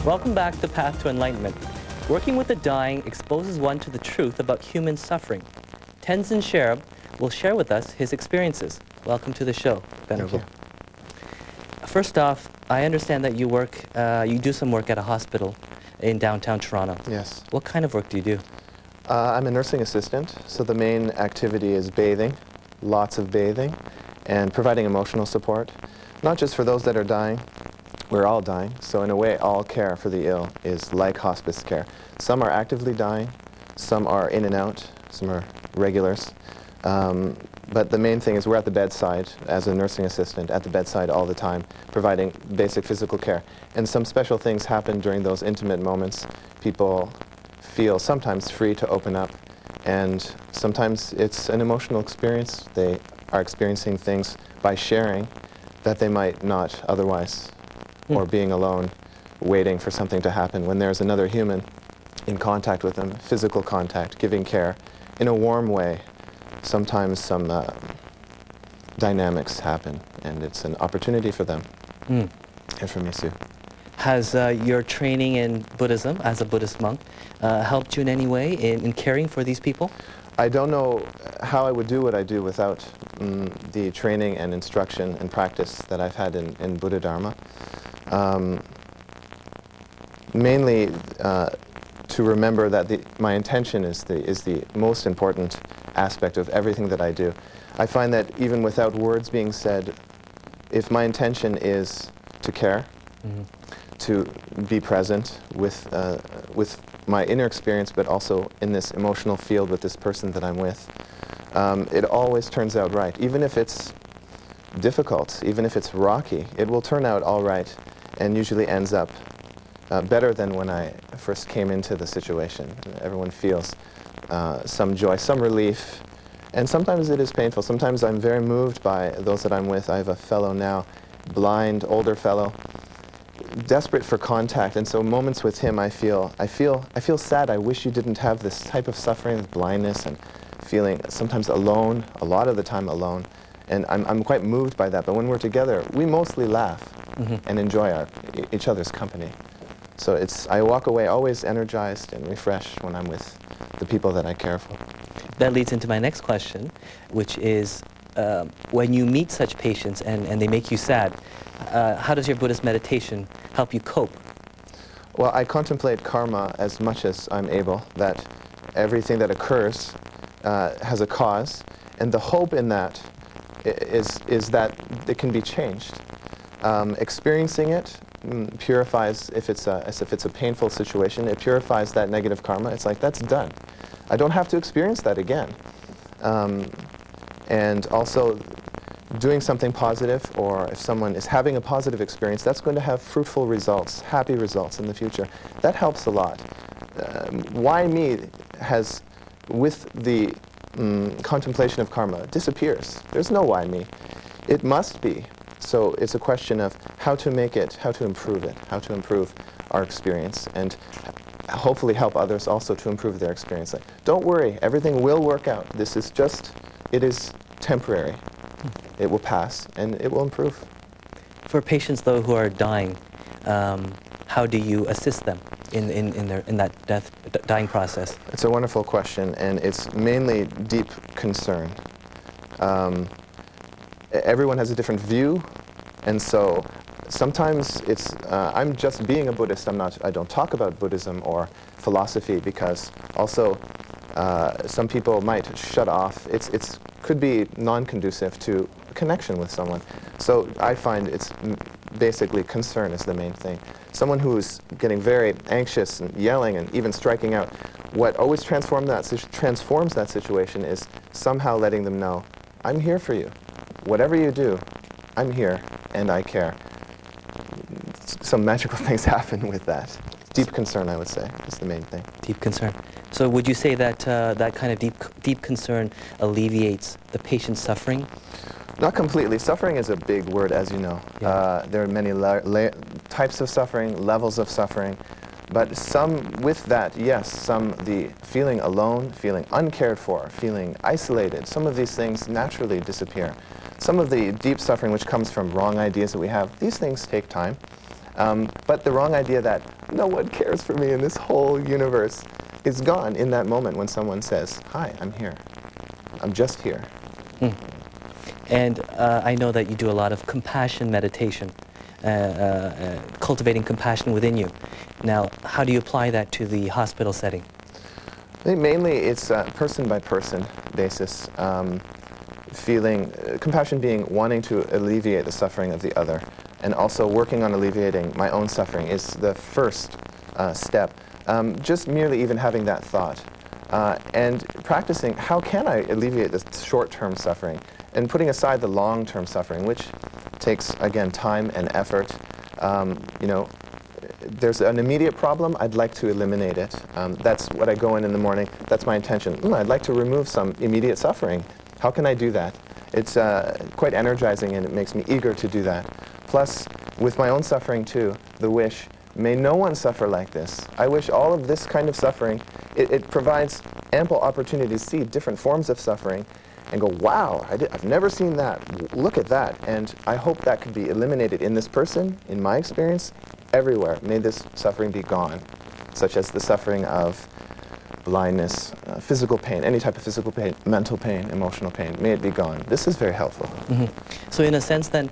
Welcome back to Path to Enlightenment. Working with the dying exposes one to the truth about human suffering. Tenzin Sherab will share with us his experiences. Welcome to the show, Venerable. First off, I understand that you do some work at a hospital in downtown Toronto. Yes. What kind of work do you do? I'm a nursing assistant, so the main activity is bathing, lots of bathing, and providing emotional support, not just for those that are dying. We're all dying, so in a way, all care for the ill is like hospice care. Some are actively dying, some are in and out, some are regulars. But the main thing is we're at the bedside as a nursing assistant, at the bedside all the time, providing basic physical care. And some special things happen during those intimate moments. People feel sometimes free to open up, and sometimes it's an emotional experience. They are experiencing things by sharing that they might not otherwise, or being alone, waiting for something to happen. When there's another human in contact with them, physical contact, giving care in a warm way, sometimes some dynamics happen, and it's an opportunity for them and for me too. Has your training in Buddhism as a Buddhist monk helped you in any way in caring for these people? I don't know how I would do what I do without the training and instruction and practice that I've had in Buddha Dharma. Mainly to remember that my intention is the most important aspect of everything that I do. I find that even without words being said, if my intention is to care, to be present with my inner experience, but also in this emotional field with this person that I'm with, it always turns out right. Even if it's difficult, even if it's rocky, it will turn out all right, and usually ends up better than when I first came into the situation. Everyone feels some joy, some relief, and sometimes it is painful. Sometimes I'm very moved by those that I'm with. I have a fellow now, blind, older fellow, desperate for contact, and so moments with him I feel sad. I wish you didn't have this type of suffering, this blindness, and feeling sometimes alone, a lot of the time alone, and I'm quite moved by that. But when we're together, we mostly laugh and enjoy each other's company. So I walk away always energized and refreshed when I'm with the people that I care for. That leads into my next question, which is when you meet such patients and they make you sad, how does your Buddhist meditation help you cope? Well, I contemplate karma as much as I'm able, that everything that occurs has a cause, and the hope in that is that it can be changed. Experiencing it purifies, if it's a painful situation, it purifies that negative karma. It's like, that's done. I don't have to experience that again. And also, doing something positive, or if someone is having a positive experience, that's going to have fruitful results, happy results in the future. That helps a lot. Why me has, with the contemplation of karma, disappears. There's no why me. It must be. So it's a question of how to make it, how to improve it, how to improve our experience, and hopefully help others also to improve their experience. Like, don't worry, everything will work out. This is just, it is temporary. It will pass, and it will improve. For patients, though, who are dying, how do you assist them in that dying process? It's a wonderful question, and it's mainly deep concern. Everyone has a different view, and so sometimes it's, I'm just being a Buddhist. I don't talk about Buddhism or philosophy, because also some people might shut off. It could be non-conducive to connection with someone. So I find it's basically concern is the main thing. Someone who's getting very anxious and yelling and even striking out, what always transforms that situation is somehow letting them know, I'm here for you. Whatever you do, I'm here and I care. Some magical things happen with that. Deep concern, I would say, is the main thing. Deep concern. So would you say that that kind of deep concern alleviates the patient's suffering? Not completely. Suffering is a big word, as you know. Yeah. There are many types of suffering, levels of suffering, but some with that, yes, the feeling alone, feeling uncared for, feeling isolated, some of these things naturally disappear. Some of the deep suffering which comes from wrong ideas that we have, these things take time. But the wrong idea that no one cares for me in this whole universe is gone in that moment when someone says, hi, I'm here. I'm just here. And I know that you do a lot of compassion meditation, cultivating compassion within you. Now, how do you apply that to the hospital setting? I think mainly it's a person-by-person basis. Compassion being wanting to alleviate the suffering of the other, and also working on alleviating my own suffering is the first step. Just merely even having that thought. And practicing, how can I alleviate this short-term suffering? And putting aside the long-term suffering, which takes, again, time and effort. You know, there's an immediate problem, I'd like to eliminate it. That's what I go in the morning, that's my intention. I'd like to remove some immediate suffering. How can I do that? It's quite energizing, and it makes me eager to do that. Plus, with my own suffering too, the wish, may no one suffer like this. I wish all of this kind of suffering, it provides ample opportunity to see different forms of suffering and go, wow, I've never seen that. Look at that. And I hope that could be eliminated in this person, in my experience, everywhere. May this suffering be gone, such as the suffering of blindness, physical pain, any type of physical pain, mental pain, emotional pain, may it be gone. This is very helpful. So in a sense then,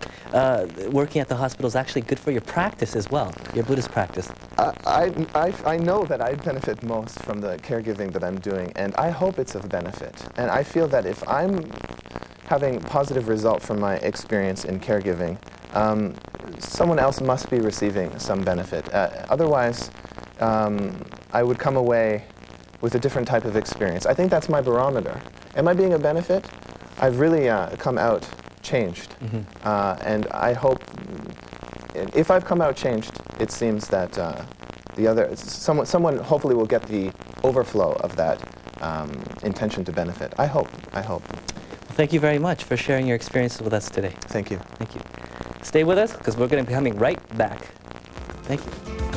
working at the hospital is actually good for your practice as well, your Buddhist practice. I know that I benefit most from the caregiving that I'm doing, and I hope it's of benefit. And I feel that if I'm having positive result from my experience in caregiving, someone else must be receiving some benefit. Otherwise, I would come away with a different type of experience. I think that's my barometer. Am I being a benefit? I've really come out changed. And I hope, if I've come out changed, it seems that someone hopefully will get the overflow of that intention to benefit. I hope. Well, thank you very much for sharing your experiences with us today. Thank you. Thank you. Stay with us, because we're going to be coming right back. Thank you.